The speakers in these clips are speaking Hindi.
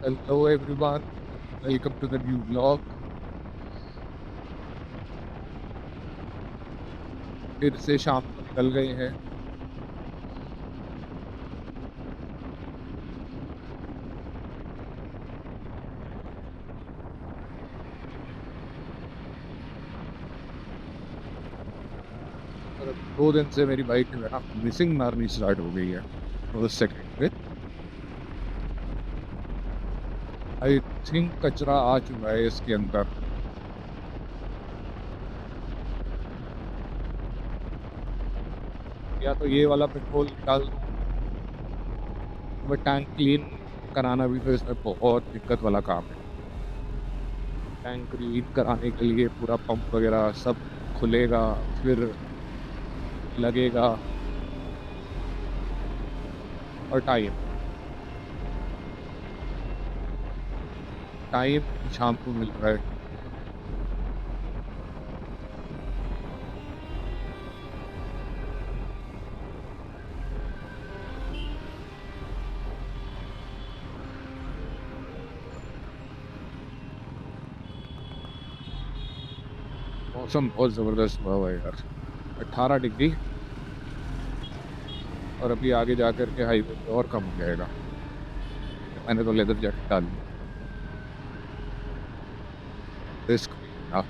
Hello everyone, welcome to the new vlog। फिर से शाम को निकल गए हैं। और 2 दिन से मेरी बाइक जो है ना मिसिंग मारनी स्टार्ट हो गई है। उस सेकंड पे आई थिंक कचरा आ चुका है इसके अंदर। या तो ये वाला पेट्रोल डाल दूं, वो टैंक क्लीन कराना भी तो इसमें बहुत दिक्कत वाला काम है। टैंक क्लीन कराने के लिए पूरा पंप वगैरह सब खुलेगा, फिर लगेगा और टाइम शाम को मिल रहा है। मौसम बहुत ज़बरदस्त हुआ हुआ है यार, 18 डिग्री। और अभी आगे जा कर के हाईवे पे और कम हो जाएगा। मैंने तो लेदर जैकेट डाल ली, रिस्क ना।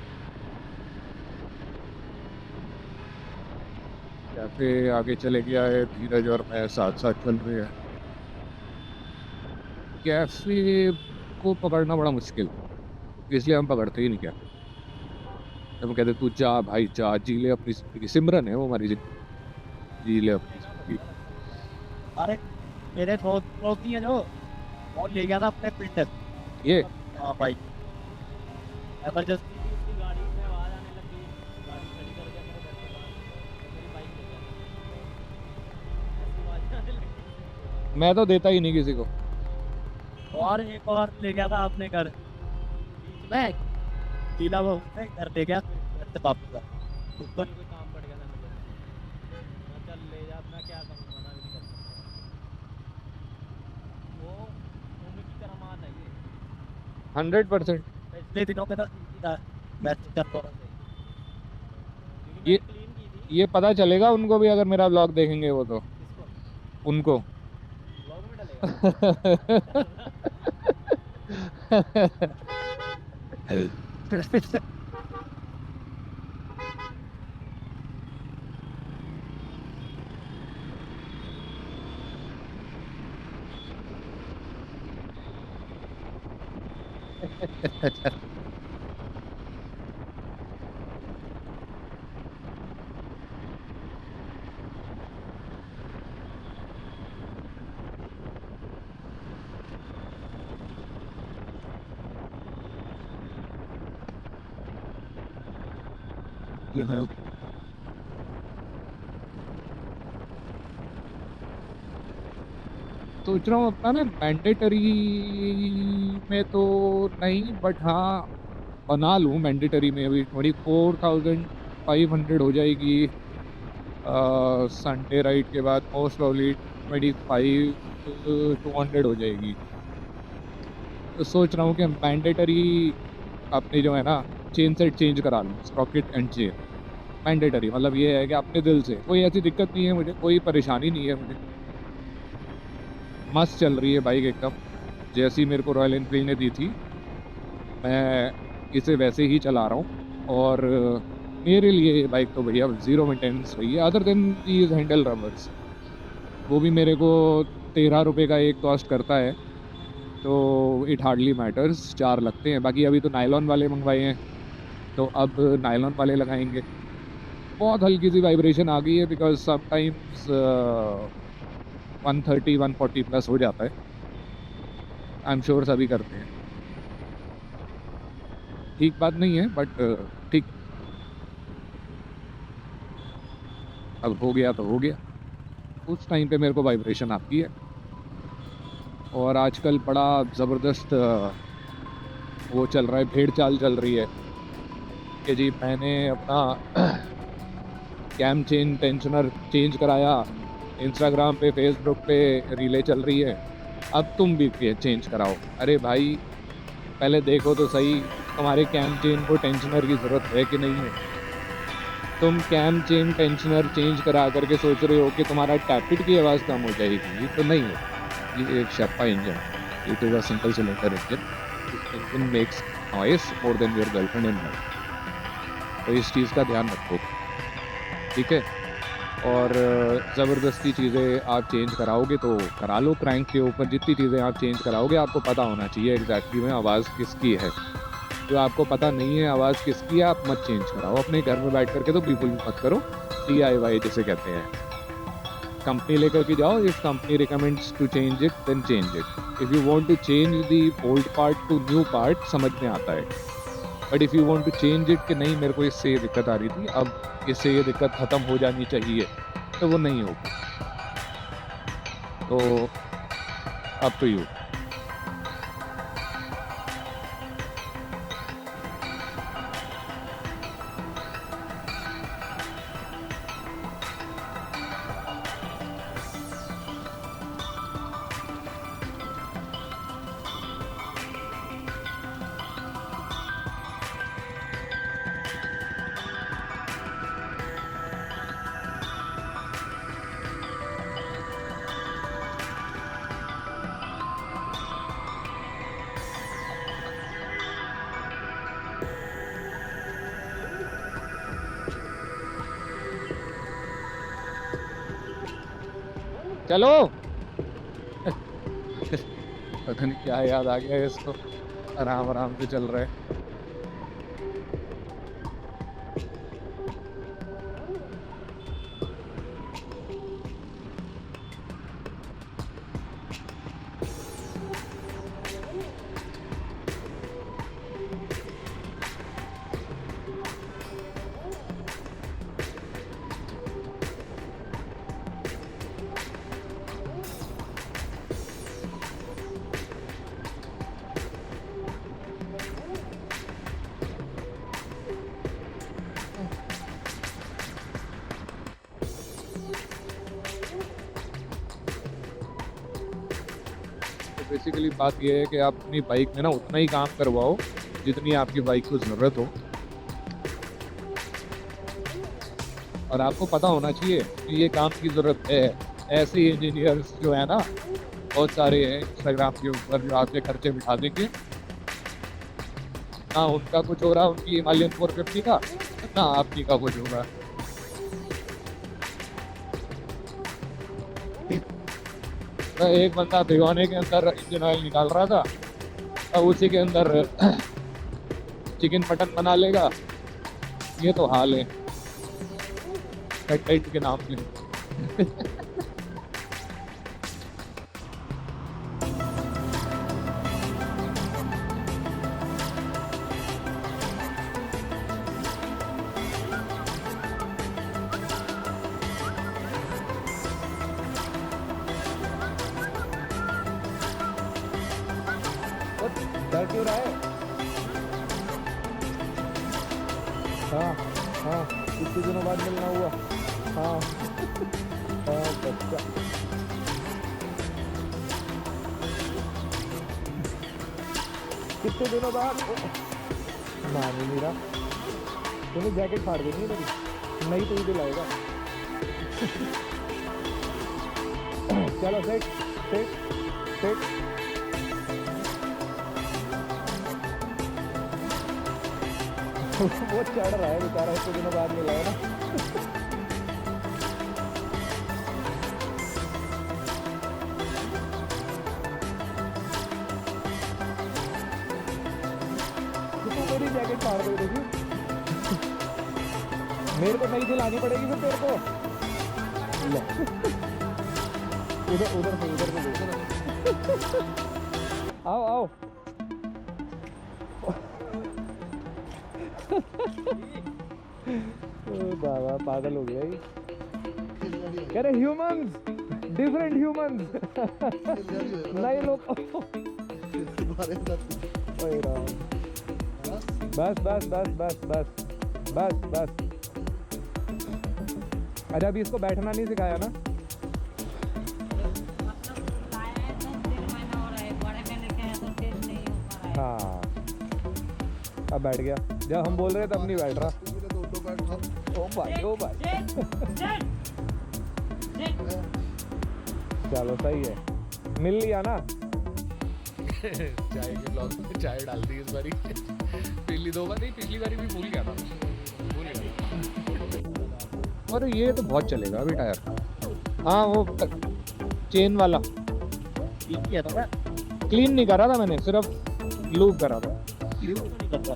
कैफे आगे चले गया है, धीरज और मैं साथ साथ चल रहे हैं। कैफे को पकड़ना बड़ा मुश्किल, इसलिए हम पकड़ते ही नहीं कैफे। हम कहते तू जा भाई जा, जी ले अपनी जिंदगी। सिमरन है वो हमारी जिंदगी, जी ले अपनी जिंदगी। अरे मेरे दोस्त दोस्त नहीं है जो वो ले गया था अपने प्रिंटर। ये हाँ भाई, एमरजेंसी उसकी गाड़ी में आवाज़ आने लगी, गाड़ी खड़ी कर दिया मेरे घर के बाहर, तो मेरी बाइक ले गया, ऐसी आवाज़ आने लगी। मैं तो देता ही नहीं किसी को। और एक और ले गया था अपने घर मैं टीला वो उसने घर ले गया, घर से वापस ऊपर। कोई काम पड़ गया था मुझे, मैं चल ले जा, मैं क्या करूँ, मना भी नहीं कर सकता। वो भूमि की तरह मान है ये, 100%। पिछले दिनों में तो मैं चल रहा था। क्योंकि ये मैंने क्लीन की थी। ये पता चलेगा उनको भी, अगर मेरा ब्लॉग देखेंगे वो तो किसको उनको। ब्लॉग में डलेगा? सोच रहा हूँ अपना ना मैंडेटरी में तो नहीं, बट हाँ बना लूँ मैंडेटरी में। अभी 24,500 हो जाएगी संडे राइड के बाद। मोस्ट प्रॉब्ली 25,200 हो जाएगी। तो सोच रहा हूँ कि मैंडेटरी अपनी जो है ना चेन सेट चेंज करा लूँ, स्प्रॉकेट एंड चेन। मैंडेटरी मतलब ये है कि अपने दिल से कोई ऐसी दिक्कत नहीं है मुझे, कोई परेशानी नहीं है मुझे। मस्त चल रही है बाइक एकदम, जैसी मेरे को रॉयल एनफील्ड ने दी थी मैं इसे वैसे ही चला रहा हूँ। और मेरे लिए ये बाइक तो भैया ज़ीरो मेंटेनेंस रही है, other than these handle rubbers. वो भी मेरे को 13 रुपये का एक कॉस्ट करता है, तो इट हार्डली मैटर्स। 4 लगते हैं। बाकी अभी तो नायलॉन वाले मंगवाए हैं, तो अब नायलॉन वाले लगाएंगे। बहुत हल्की सी वाइब्रेशन आ गई है, बिकॉज समटाइम्स 130-140 प्लस हो जाता है। आई एम श्योर सभी करते हैं। ठीक बात नहीं है, बट ठीक, अब हो गया तो हो गया। उस टाइम पे मेरे को वाइब्रेशन आती है। और आजकल बड़ा ज़बरदस्त वो चल रहा है, भेड़ चाल चल रही है कि जी मैंने अपना कैम चेन टेंशनर चेंज कराया। इंस्टाग्राम पे फेसबुक पे रीलें चल रही है अब तुम भी चेंज कराओ। अरे भाई पहले देखो तो सही तुम्हारे कैम चेन को टेंशनर की ज़रूरत है कि नहीं है। तुम कैम चेन टेंशनर चेंज करा करके सोच रहे हो कि तुम्हारा टैपिट की आवाज़ कम हो जाएगी, तो नहीं है। ये एक शेप्पा इंजन, it is a single cylinder engine. Engine makes noise more than your girlfriend in life, तो इस चीज़ का ध्यान रखो, ठीक है। और ज़बरदस्ती चीज़ें आप चेंज कराओगे तो करा लो। क्रैंक के ऊपर जितनी चीज़ें आप चेंज कराओगे आपको पता होना चाहिए एग्जैक्टली में आवाज़ किसकी है। जो आपको पता नहीं है आवाज़ किसकी है, आप मत चेंज कराओ अपने घर में बैठ करके, तो बिल्कुल भी मत करो। DIY जिसे कहते हैं, कंपनी लेकर के जाओ, if company recommends to change it then change it. If you want to change the old part to new part समझ में आता है, but if you want to change it कि नहीं मेरे को इससे ये दिक्कत आ रही थी, अब इससे ये दिक्कत ख़त्म हो जानी चाहिए, तो वो नहीं होगी। तो अप टू यू। चलो पता नहीं क्या याद आ गया है इसको, आराम आराम से चल रहा है। बेसिकली बात यह है कि आप अपनी बाइक में ना उतना ही काम करवाओ जितनी आपकी बाइक को ज़रूरत हो, और आपको पता होना चाहिए कि ये काम की ज़रूरत है। ऐसे इंजीनियर्स जो है ना बहुत सारे हैं इंस्टाग्राम के ऊपर जो आपके खर्चे बिठा देंगे, ना उनका कुछ हो रहा उनकी हिमालयन 450 का, ना आपकी का कुछ होगा। तो एक बंदा भिगोने के अंदर इंजन ऑयल निकाल रहा था, अब उसी के अंदर चिकन मटन बना लेगा। ये तो हाल है कंटेंट के नाम पे। डर क्यों रहा है? हाँ हाँ, कितने दिनों बाद मिलना हुआ। हाँ हाँ बच्चा, कितने दिनों बाद मान ही नहीं रहा। तुम्हें जैकेट फाड़ देनी है मेरी, नहीं तो ही दिलाएगा। चलो सेट सेट सेट। वो चढ़ रहा है बेचारा, इतने दिनों बाद मिला है ना। तो मेरी जैकेट फाड़ दो देखिए, मेरे को नई दिलानी पड़ेगी फिर तेरे को। उधर उधर से आओ आओ। बाबा पागल हो गया ये। कह रहे ह्यूमंस, डिफरेंट ह्यूमंस। नए लोग। बस बस बस बस बस बस बस। अच्छा अभी इसको बैठना नहीं सिखाया ना? हाँ अब बैठ गया, जब हम बोल रहे तब नहीं बैठ रहा। ओ भाई ओ भाई चलो सही है, मिल लिया ना। चाय के ब्लॉग में चाय डाल दी इस बारी। पिछली 2 बार नहीं, पिछली बारी भी भूल गया था, भूल गया। और ये तो बहुत चलेगा अभी टायर। हाँ वो चेन वाला ठीक है ना, क्लीन नहीं करा था मैंने, सिर्फ लूप करा था। क्यों नहीं करता?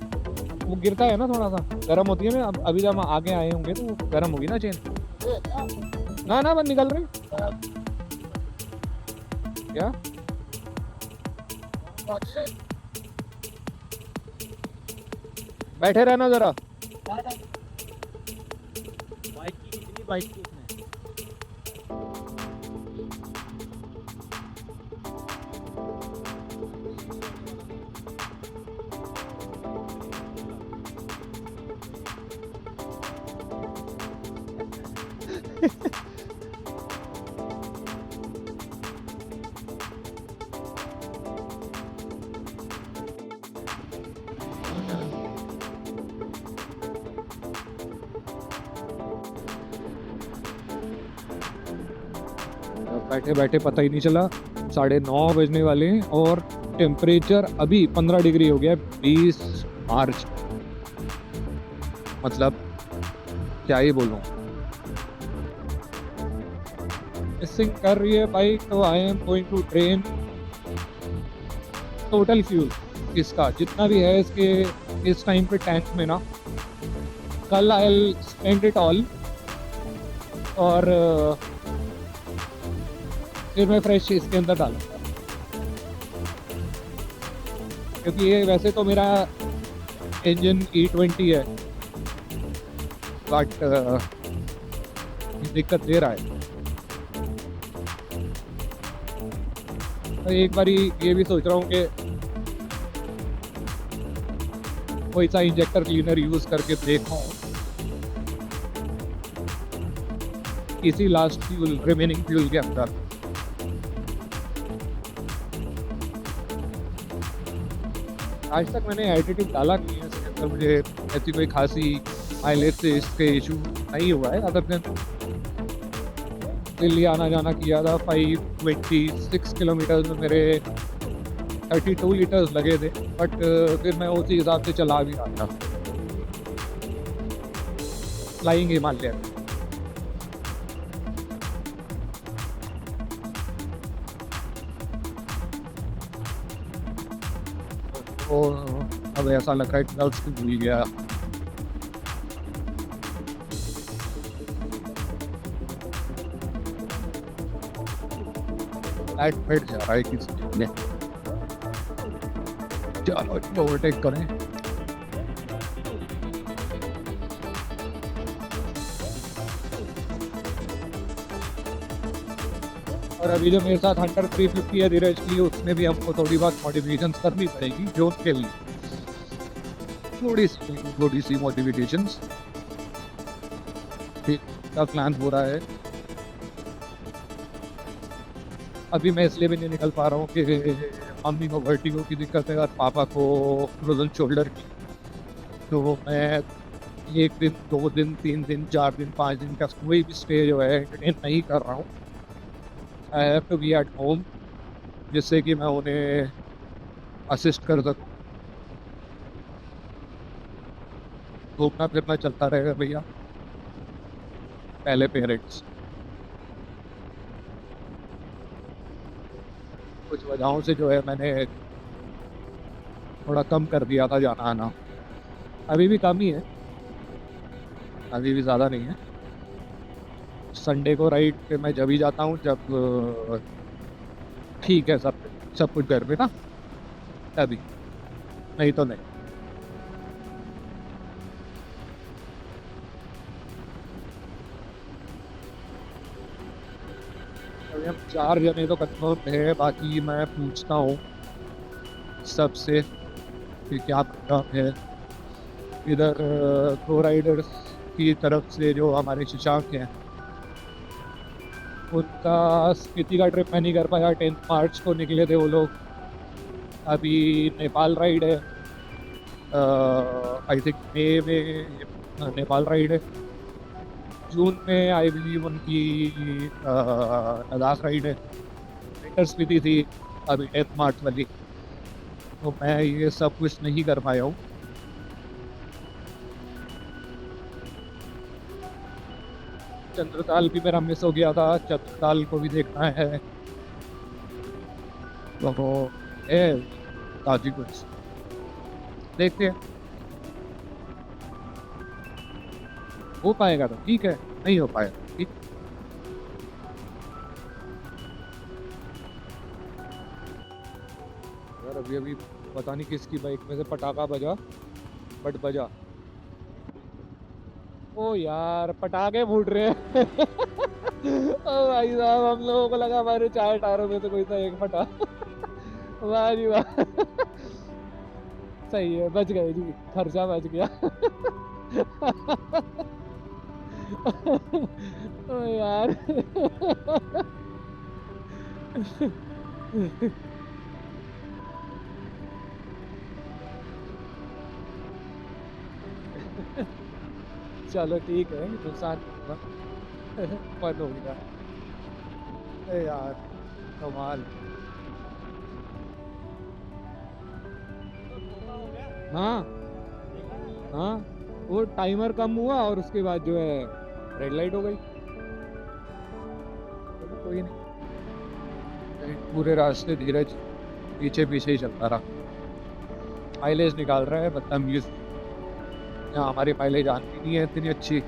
वो गिरता है ना थोड़ा सा, गर्म होती है ना। अब अभी जब हम आगे आए होंगे तो वो गर्म होगी ना चेन। ना ना बस निकल रही क्या। बैठे रहना जरा। बाइक की कितनी बाइक की इसमें? बैठे बैठे पता ही नहीं चला, 9:30 बजने वाले हैं और टेम्परेचर अभी 15 डिग्री हो गया, 20 मार्च। मतलब क्या ही बोलूं, मिसिंग कर रही है बाइक। तो I am going to drain total fuel इसका जितना भी है इसके इस टाइम पे टैंक में ना। कल I will spend it all और फिर मैं फ्रेश इसके अंदर डालूंगा, क्योंकि ये वैसे तो मेरा इंजन E20 है, बट दिक्कत दे रहा है। तो एक बारी ये भी सोच रहा हूँ कि कोई सा इंजेक्टर क्लीनर यूज करके देखूं इसी लास्ट फ्यूल रिमेनिंग फ्यूल के अंदर। आज तक मैंने एडिटिव डाला नहीं है इसके अंदर, मुझे ऐसी कोई खासी माइलेज से इसके इशू नहीं हुआ है। अदर देन दिल्ली आना जाना किया था, 526 किलोमीटर में मेरे 32 लीटर्स लगे थे, बट फिर मैं उसी हिसाब से चला भी रहा था फ्लाइंग हिमालय। तो अब ऐसा लग रहा है ग्लव्स भी भूल गया। लाइट बैठ जा रहा है किसी ने। चलो ओवरटेक करें। और अभी जो मेरे साथ हंटर 350 है धीरज की, उसमें भी हमको थोड़ी बहुत मॉडिफिकेशन करनी पड़ेगी जोन के लिए, थोड़ी सी मॉडिफिकेशंस का प्लान हो रहा है। अभी मैं इसलिए भी नहीं निकल पा रहा हूँ कि मम्मी को वर्टिगो की दिक्कत है और पापा को फ्रोजन शोल्डर की। तो मैं 1 दिन 2 दिन 3 दिन 4 दिन 5 दिन का कोई भी स्टे जो है एंटरटेन नहीं कर रहा हूँ। I have to be at home, जिससे कि मैं उन्हें असिस्ट कर सकूँ। घूमना फिरना चलता रहेगा भैया, पहले पेरेंट्स। कुछ वजहों से जो है मैंने थोड़ा कम कर दिया था जाना आना, अभी भी कम ही है, अभी भी ज़्यादा नहीं है। संडे को राइड पे मैं जब ही जाता हूँ जब ठीक है सब कुछ घर में ना, तभी, नहीं तो नहीं। अभी हम 4 जने तो कंफर्म है, बाकी मैं पूछता हूँ सबसे कि क्या काम है। इधर प्रो राइडर्स की तरफ से जो हमारे शशांक हैं, उनका स्पीति का ट्रिप मैं नहीं कर पाया। 10 मार्च को निकले थे वो लोग, अभी नेपाल राइड है, आई थिंक मई में नेपाल राइड है, जून में आई बिलीव उनकी लद्दाख राइड है, विंटर स्पीति थी, अभी डेथ मार्च वाली। तो मैं ये सब कुछ नहीं कर पाया हूँ। चंद्रताल भी मेरा मिस हो गया था, चंद्रताल को भी देखना है। तो है ताजी कुछ देखते हैं, हो पाएगा तो ठीक है, नहीं हो पाएगा ठीक। यार अभी अभी पता नहीं किसकी बाइक में से पटाखा बजा, बट बजा। ओ यार पटाखे फूट रहे हैं। ओ भाई साहब, हम लोगों को लगा हमारे 4 टायरों में तो कोई सा एक फटा। वाह जी वाह। सही है, बच गए जी, खर्चा बच गया। ओ यार। चलो ठीक है, नुकसान नहीं हुआ। फन हो गया। अरे यार कमाल। हाँ हाँ, वो टाइमर कम हुआ और उसके बाद जो है रेड लाइट हो गई। चलो कोई नहीं, पूरे रास्ते धीरज पीछे पीछे ही चलता रहा। माइलेज निकाल रहा है बदतमीज। यहाँ हमारी माइलेज आती नहीं है इतनी अच्छी।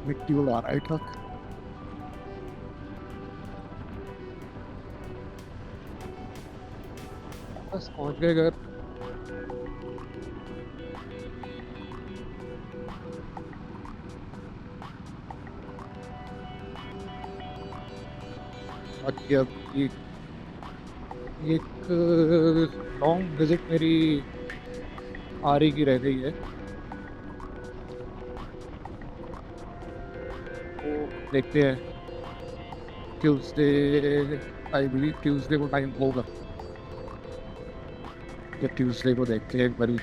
मिट्टी उड़ा रहा है ट्रक। बस पहुंच गए घर। बाकी अब एक लॉन्ग विजिट मेरी आरी की रह गई है, वो देखते हैं ट्यूसडे। आई बिलीव ट्यूसडे को टाइम होगा, या ट्यूसडे को देखते हैं एक बारी।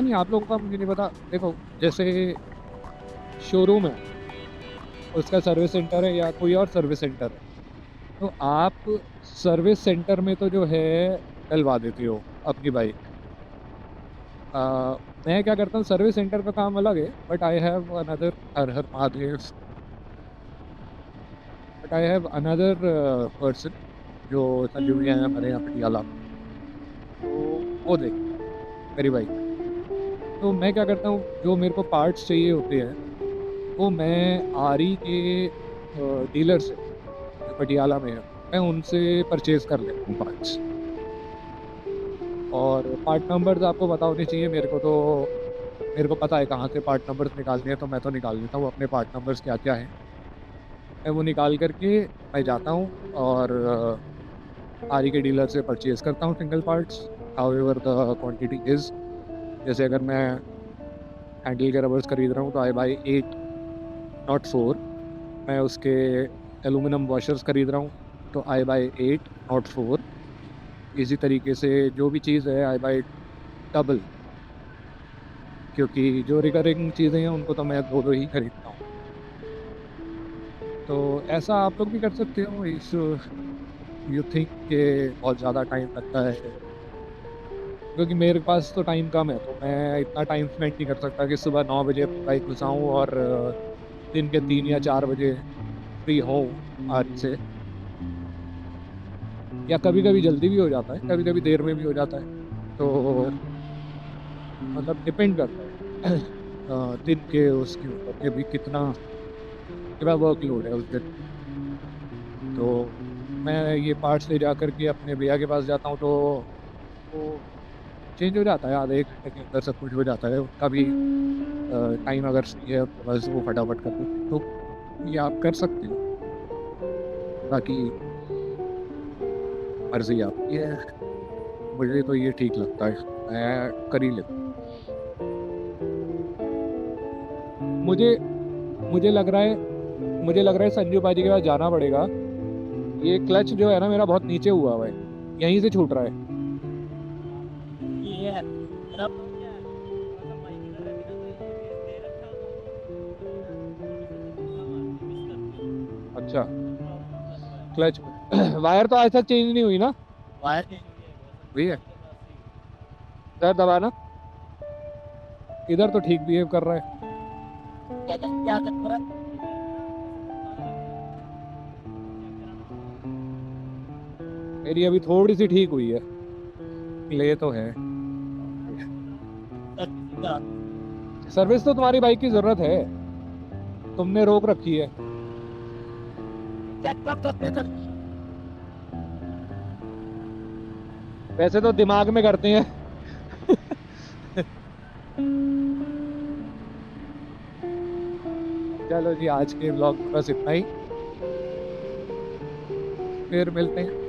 नहीं आप लोगों का मुझे नहीं पता। देखो जैसे शोरूम है, उसका सर्विस सेंटर है या कोई और सर्विस सेंटर है, तो आप सर्विस सेंटर में तो जो है डलवा देते हो अपनी बाइक। मैं क्या करता हूँ, सर्विस सेंटर का काम अलग है, but I have another, her her Mahadev, but I have another person जो संजू है हमारे यहाँ पटियाला, तो वो देख मेरी बाइक। तो मैं क्या करता हूँ, जो मेरे को पार्ट्स चाहिए होते हैं वो मैं आरी के डीलर से जो पटियाला में है, मैं उनसे परचेज़ कर लेता हूँ पार्ट्स। और पार्ट नंबर्स आपको पता होने चाहिए। मेरे को पता है कहाँ से पार्ट नंबर्स निकालने हैं, तो मैं तो निकाल लेता हूँ अपने पार्ट नंबर्स क्या क्या हैं। मैं वो निकाल करके मैं जाता हूँ और आरी के डीलर से परचेज़ करता हूँ single parts, however the quantity is. जैसे अगर मैं हैंडल के रबर्स खरीद रहा हूँ तो आई बाई 8 नॉट 4। मैं उसके एलुमिनियम वॉशर्स खरीद रहा हूँ तो आई बाई 8 नॉट 4। इसी तरीके से जो भी चीज़ है आई बाई डबल, क्योंकि जो रिकरिंग चीज़ें हैं उनको तो मैं दो ही खरीदता हूँ। तो ऐसा आप लोग भी कर सकते हो। इस यू थिंक के बहुत ज़्यादा टाइम लगता है, क्योंकि मेरे पास तो टाइम कम है, तो मैं इतना टाइम स्पेंड नहीं कर सकता कि सुबह 9 बजे बाइक घुसाऊँ और दिन के 3 या 4 बजे फ्री हो आज से। या कभी कभी जल्दी भी हो जाता है, कभी कभी देर में भी हो जाता है, तो मतलब डिपेंड करता है दिन के उसके ऊपर कि भी कितना वर्कलोड है उस दिन। तो मैं ये पार्ट्स ले जा कर के अपने भैया के पास जाता हूँ, तो वो चेंज हो जाता है, आधे 1 घंटे के अंदर सब कुछ हो जाता है। उनका भी टाइम अगर सही है तो बस वो फटाफट कर देते, तो ये आप कर सकते हो। बाकी मर्ज़ी आपकी है, मुझे तो ये ठीक लगता है, मैं कर ही लेता हूँ। मुझे मुझे लग रहा है संजू पाजी के पास जाना पड़ेगा। ये क्लच जो है ना मेरा बहुत नीचे हुआ हुआ है, यहीं से छूट रहा है। ये है मेरा क्या है मतलब बाइक इधर रहती ना तो ये दे रखा तो अच्छा, प्रॉब्लम क्लच वायर तो आज तक चेंज नहीं हुई ना? वायर हुई है, सर दबाना। इधर तो ठीक बिहेव कर रहा है। क्या कर रहा है? मेरी अभी थोड़ी सी ठीक हुई है, ले तो है। सर्विस तो तुम्हारी बाइक की जरूरत है, तुमने रोक रखी है। वैसे तो दिमाग में करते हैं। चलो जी, आज के ब्लॉग बस इतना ही, फिर मिलते हैं।